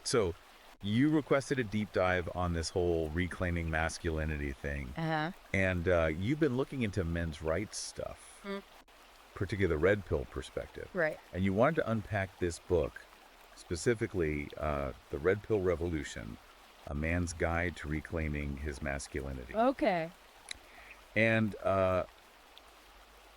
So you requested a deep dive on this whole reclaiming masculinity thing. Uh-huh. And you've been looking into men's rights stuff, particularly the red pill perspective. Right. And you wanted to unpack this book, specifically The Red Pill Revolution, A Man's Guide to Reclaiming His Masculinity. Okay. And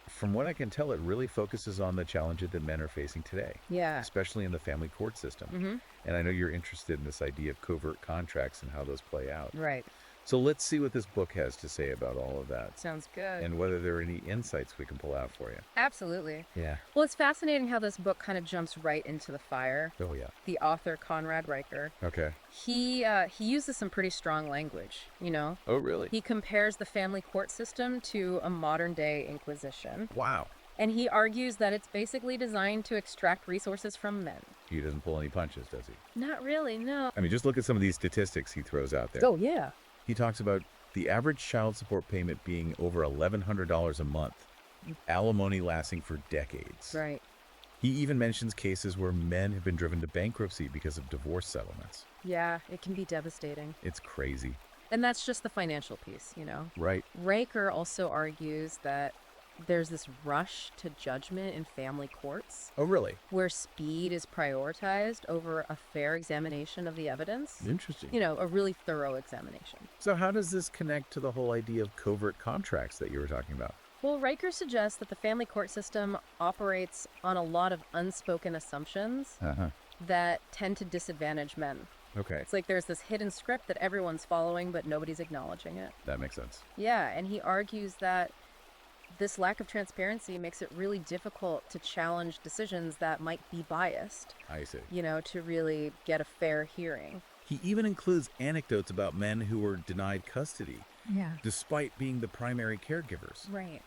from what I can tell, it really focuses on the challenges that men are facing today, Yeah. especially in the family court system. And I know you're interested in this idea of covert contracts and how those play out. Right. So let's see what this book has to say about all of that Sounds good. and whether there are any insights we can pull out for you. Absolutely. Yeah. Well, it's fascinating how this book kind of jumps right into the fire. Oh, yeah. The author, Conrad Riker, Okay. he uses some pretty strong language, you know? Oh, really? He compares the family court system to a modern-day Inquisition. Wow. And he argues that it's basically designed to extract resources from men. He doesn't pull any punches, does he? Not really, no. I mean, just look at some of these statistics he throws out there. Oh, yeah. He talks about the average child support payment being over $1,100 a month, alimony lasting for decades. Right. He even mentions cases where men have been driven to bankruptcy because of divorce settlements. Yeah, it can be devastating. It's crazy. And that's just the financial piece, you know? Right. Riker also argues that there's this rush to judgment in family courts Oh, really? where speed is prioritized over a fair examination of the evidence. Interesting. You know, a really thorough examination. So how does this connect to the whole idea of covert contracts that you were talking about? Well, Riker suggests that the family court system operates on a lot of unspoken assumptions Uh-huh. that tend to disadvantage men. Okay. It's like there's this hidden script that everyone's following, but nobody's acknowledging it. That makes sense. Yeah, and he argues that this lack of transparency makes it really difficult to challenge decisions that might be biased, I see. you know, to really get a fair hearing. He even includes anecdotes about men who were denied custody, Yeah. despite being the primary caregivers. Right.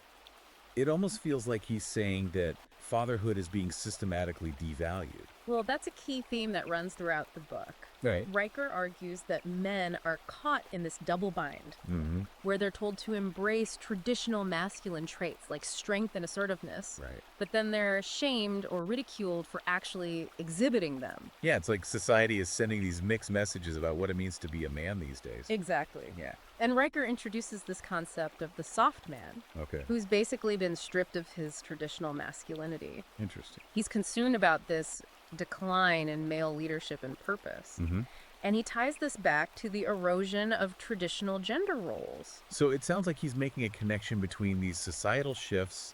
It almost feels like he's saying that fatherhood is being systematically devalued. Well, that's a key theme that runs throughout the book. Right. Riker argues that men are caught in this double bind, Mm-hmm. where they're told to embrace traditional masculine traits like strength and assertiveness, Right. but then they're shamed or ridiculed for actually exhibiting them. Yeah, it's like society is sending these mixed messages about what it means to be a man these days. Exactly. Yeah. And Riker introduces this concept of the soft man, Okay. who's basically been stripped of his traditional masculinity. Interesting. He's concerned about this decline in male leadership and purpose. Mm-hmm. And he ties this back to the erosion of traditional gender roles. So it sounds like he's making a connection between these societal shifts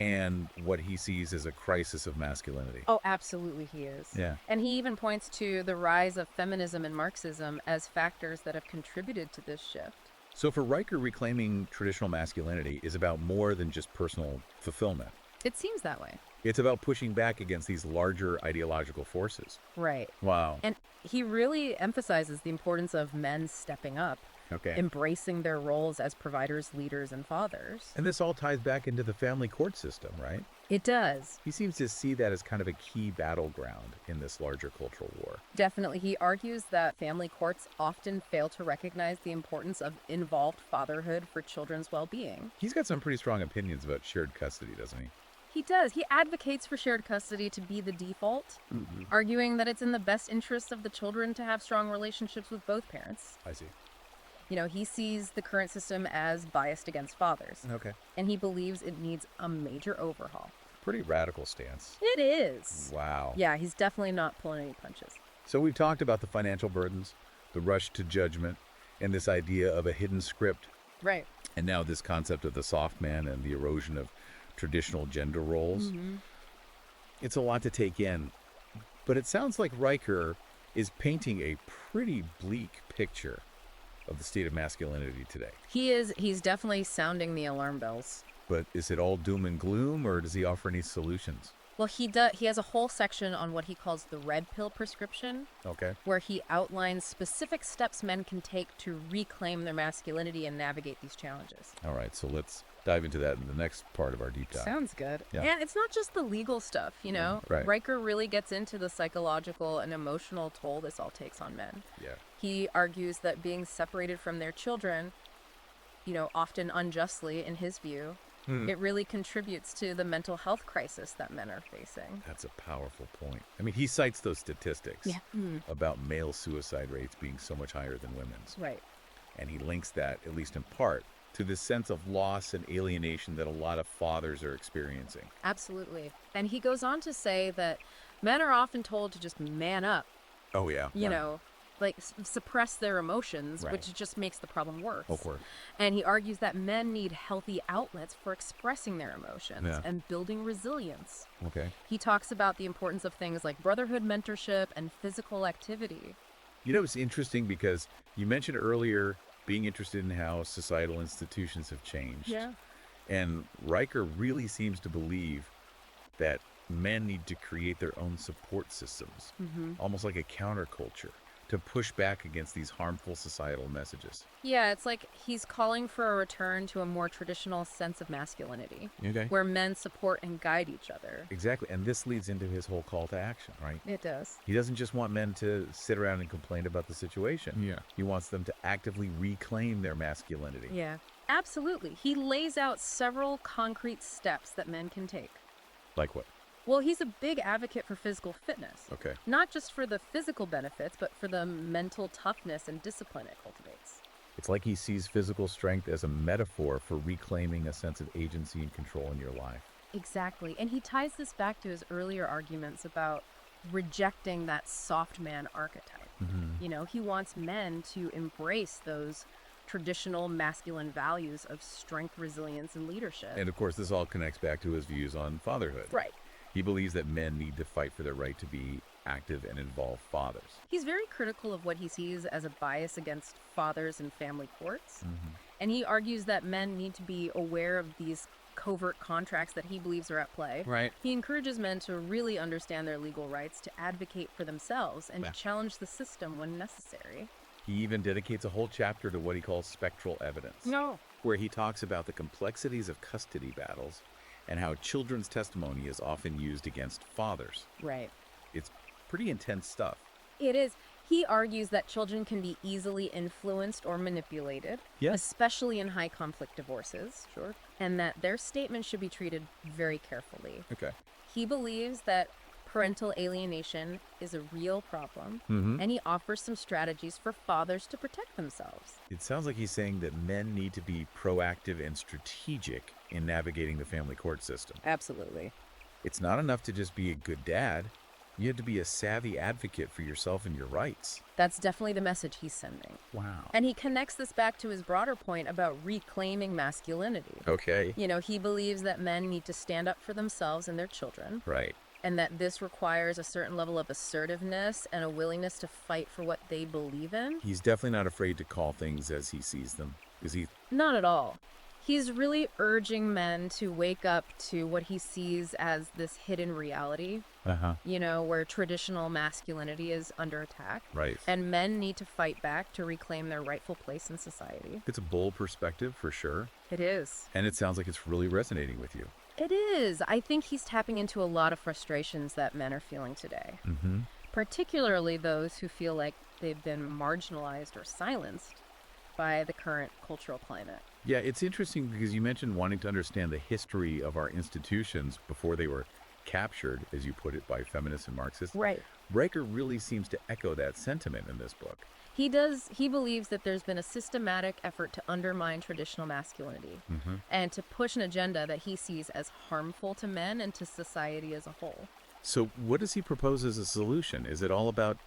and what he sees as a crisis of masculinity. Oh, absolutely he is. Yeah. And he even points to the rise of feminism and Marxism as factors that have contributed to this shift. So for Riker, reclaiming traditional masculinity is about more than just personal fulfillment. It seems that way. It's about pushing back against these larger ideological forces. Right. Wow. And he really emphasizes the importance of men stepping up, Okay. embracing their roles as providers, leaders, and fathers. And this all ties back into the family court system, right? It does. He seems to see that as kind of a key battleground in this larger cultural war. Definitely. He argues that family courts often fail to recognize the importance of involved fatherhood for children's well-being. He's got some pretty strong opinions about shared custody, doesn't he? He does. He advocates for shared custody to be the default, arguing that it's in the best interest of the children to have strong relationships with both parents. I see. You know, he sees the current system as biased against fathers, Okay. and he believes it needs a major overhaul. Pretty radical stance. It is. Wow. Yeah, he's definitely not pulling any punches. So we've talked about the financial burdens, the rush to judgment, and this idea of a hidden script, Right. and now this concept of the soft man and the erosion of traditional gender roles. It's a lot to take in, but it sounds like Riker is painting a pretty bleak picture of the state of masculinity today. He's definitely sounding the alarm bells. But is it all doom and gloom, or does he offer any solutions? Well, he has a whole section on what he calls the red pill prescription, Okay. where he outlines specific steps men can take to reclaim their masculinity and navigate these challenges. All right, so let's dive into that in the next part of our deep dive. Sounds good. Yeah. And it's not just the legal stuff, you know? Right. Riker really gets into the psychological and emotional toll this all takes on men. Yeah. He argues that being separated from their children, you know, often unjustly in his view, It really contributes to the mental health crisis that men are facing. That's a powerful point. I mean, he cites those statistics about male suicide rates being so much higher than women's. Right. And he links that, at least in part, to this sense of loss and alienation that a lot of fathers are experiencing. Absolutely. And he goes on to say that men are often told to just man up, Oh, yeah. you know, like suppress their emotions, Right. which just makes the problem worse. Of course. And he argues that men need healthy outlets for expressing their emotions Yeah. and building resilience. Okay. He talks about the importance of things like brotherhood mentorship and physical activity. You know, it's interesting because you mentioned earlier being interested in how societal institutions have changed. And Riker really seems to believe that men need to create their own support systems, almost like a counterculture, to push back against these harmful societal messages. Yeah, it's like he's calling for a return to a more traditional sense of masculinity, Okay. where men support and guide each other. Exactly. And this leads into his whole call to action, right? It does. He doesn't just want men to sit around and complain about the situation. Yeah. He wants them to actively reclaim their masculinity. Yeah, absolutely. He lays out several concrete steps that men can take. Like what? Well, he's a big advocate for physical fitness. Okay. Not just for the physical benefits, but for the mental toughness and discipline it cultivates. It's like he sees physical strength as a metaphor for reclaiming a sense of agency and control in your life. Exactly. And he ties this back to his earlier arguments about rejecting that soft man archetype. You know, he wants men to embrace those traditional masculine values of strength, resilience, and leadership. And of course, this all connects back to his views on fatherhood. Right. He believes that men need to fight for their right to be active and involved fathers. He's very critical of what he sees as a bias against fathers and family courts. And he argues that men need to be aware of these covert contracts that he believes are at play. Right. He encourages men to really understand their legal rights, to advocate for themselves, and to challenge the system when necessary. He even dedicates a whole chapter to what he calls spectral evidence, where he talks about the complexities of custody battles and how children's testimony is often used against fathers. Right. It's pretty intense stuff. It is. He argues that children can be easily influenced or manipulated, Yes. especially in high conflict divorces. Sure. And that their statements should be treated very carefully. Okay. He believes that parental alienation is a real problem, Mm-hmm. and he offers some strategies for fathers to protect themselves. It sounds like he's saying that men need to be proactive and strategic in navigating the family court system. Absolutely. It's not enough to just be a good dad. You have to be a savvy advocate for yourself and your rights. That's definitely the message he's sending. Wow. And he connects this back to his broader point about reclaiming masculinity. Okay. You know, he believes that men need to stand up for themselves and their children, Right. and that this requires a certain level of assertiveness and a willingness to fight for what they believe in. He's definitely not afraid to call things as he sees them. Is he? Not at all. He's really urging men to wake up to what he sees as this hidden reality, Uh-huh. you know, where traditional masculinity is under attack. Right. And men need to fight back to reclaim their rightful place in society. It's a bold perspective for sure. It is. And it sounds like it's really resonating with you. It is. I think he's tapping into a lot of frustrations that men are feeling today, Mm-hmm. particularly those who feel like they've been marginalized or silenced by the current cultural climate. Yeah, it's interesting because you mentioned wanting to understand the history of our institutions before they were captured, as you put it, by feminists and Marxists. Right. Riker really seems to echo that sentiment in this book. He does. He believes that there's been a systematic effort to undermine traditional masculinity and to push an agenda that he sees as harmful to men and to society as a whole. So what does he propose as a solution? Is it all about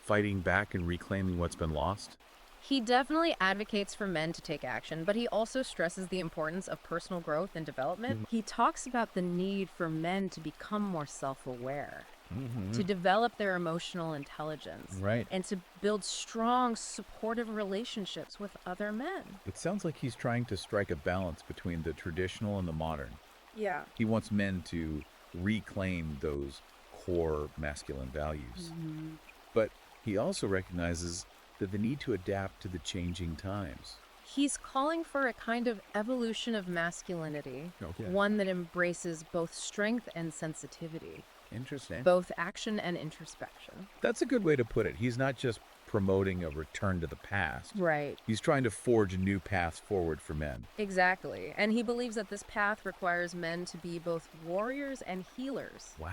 fighting back and reclaiming what's been lost? He definitely advocates for men to take action, but he also stresses the importance of personal growth and development. He talks about the need for men to become more self-aware, to develop their emotional intelligence, Right. and to build strong, supportive relationships with other men. It sounds like he's trying to strike a balance between the traditional and the modern. Yeah. He wants men to reclaim those core masculine values. But he also recognizes that the need to adapt to the changing times. He's calling for a kind of evolution of masculinity, Okay. one that embraces both strength and sensitivity, Interesting. both action and introspection. That's a good way to put it. He's not just promoting a return to the past. Right. He's trying to forge new paths forward for men. Exactly. And he believes that this path requires men to be both warriors and healers, Wow.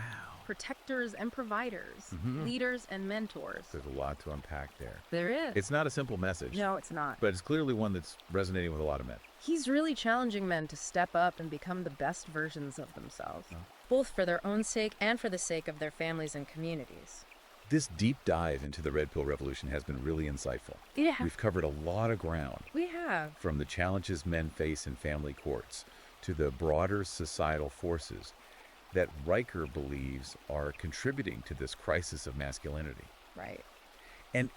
protectors and providers, leaders and mentors. There's a lot to unpack there. There is. It's not a simple message. No, it's not. But it's clearly one that's resonating with a lot of men. He's really challenging men to step up and become the best versions of themselves, both for their own sake and for the sake of their families and communities. This deep dive into the Red Pill Revolution has been really insightful. Yeah, We've covered a lot of ground, we have. from the challenges men face in family courts to the broader societal forces that Riker believes are contributing to this crisis of masculinity. Right. And,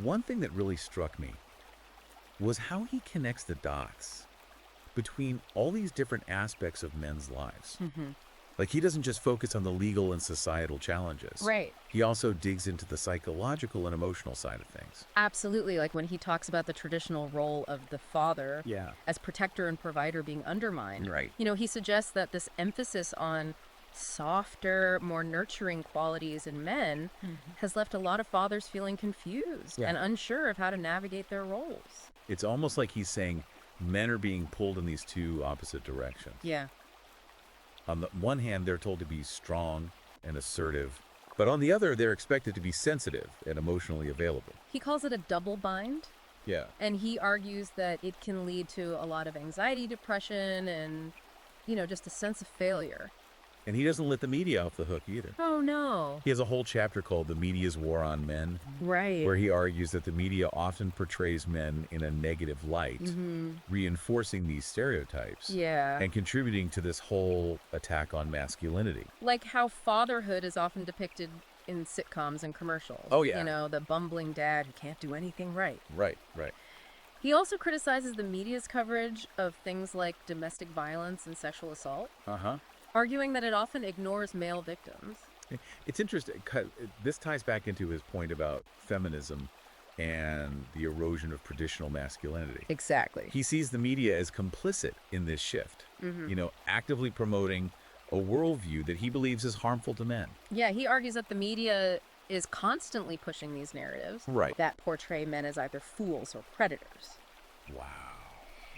one thing that really struck me was how he connects the dots between all these different aspects of men's lives. Like, he doesn't just focus on the legal and societal challenges. Right. He also digs into the psychological and emotional side of things. Absolutely. Like when he talks about the traditional role of the father as protector and provider being undermined. Right. He suggests that this emphasis on softer, more nurturing qualities in men has left a lot of fathers feeling confused and unsure of how to navigate their roles. It's almost like he's saying men are being pulled in these two opposite directions. Yeah. On the one hand, they're told to be strong and assertive, but on the other, they're expected to be sensitive and emotionally available. He calls it a double bind, Yeah. and he argues that it can lead to a lot of anxiety, depression, and, just a sense of failure. And he doesn't let the media off the hook either. Oh, no. He has a whole chapter called The Media's War on Men, Right. where he argues that the media often portrays men in a negative light, reinforcing these stereotypes Yeah. and contributing to this whole attack on masculinity. Like how fatherhood is often depicted in sitcoms and commercials. Oh, yeah. The bumbling dad who can't do anything right. Right. He also criticizes the media's coverage of things like domestic violence and sexual assault, arguing that it often ignores male victims. It's interesting, 'cause this ties back into his point about feminism and the erosion of traditional masculinity. Exactly. He sees the media as complicit in this shift, actively promoting a worldview that he believes is harmful to men. Yeah, he argues that the media is constantly pushing these narratives Right. that portray men as either fools or predators. Wow.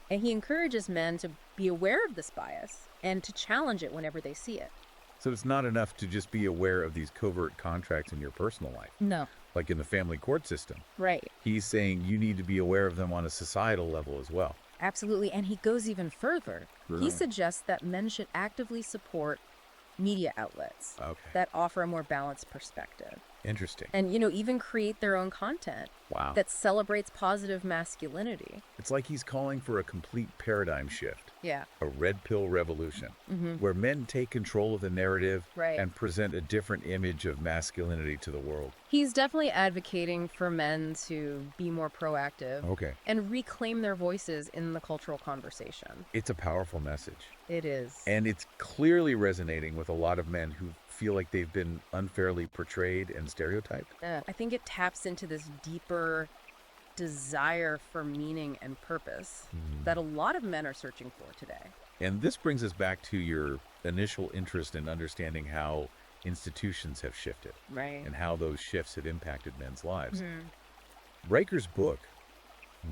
And he encourages men to be aware of this bias and to challenge it whenever they see it. So it's not enough to just be aware of these covert contracts in your personal life, No. like in the family court system. Right. He's saying you need to be aware of them on a societal level as well. Absolutely. And he goes even further. Really? He suggests that men should actively support media outlets Okay. that offer a more balanced perspective. Interesting. And, even create their own content Wow. that celebrates positive masculinity. It's like he's calling for a complete paradigm shift, Yeah. a red pill revolution, where men take control of the narrative Right. and present a different image of masculinity to the world. He's definitely advocating for men to be more proactive Okay. and reclaim their voices in the cultural conversation. It's a powerful message. It is. And it's clearly resonating with a lot of men who feel like they've been unfairly portrayed and stereotyped. I think it taps into this deeper desire for meaning and purpose that a lot of men are searching for today. And this brings us back to your initial interest in understanding how institutions have shifted Right. and how those shifts have impacted men's lives. Riker's book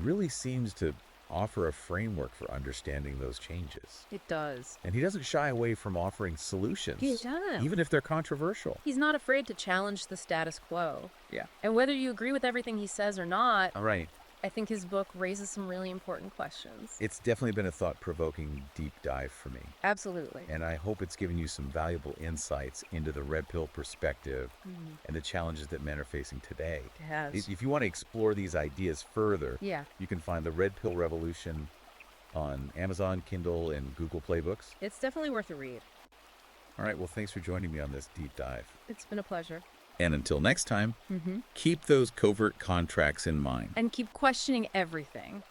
really seems to offer a framework for understanding those changes. It does. And he doesn't shy away from offering solutions, He doesn't. even if they're controversial. He's not afraid to challenge the status quo. Yeah. And whether you agree with everything he says or not, All right. I think his book raises some really important questions. It's definitely been a thought-provoking deep dive for me. Absolutely. And I hope it's given you some valuable insights into the red pill perspective and the challenges that men are facing today. It has. If you want to explore these ideas further, Yeah. you can find The Red Pill Revolution on Amazon, Kindle, and Google Play Books. It's definitely worth a read. All right, well, thanks for joining me on this deep dive. It's been a pleasure. And until next time, keep those covert contracts in mind. And keep questioning everything.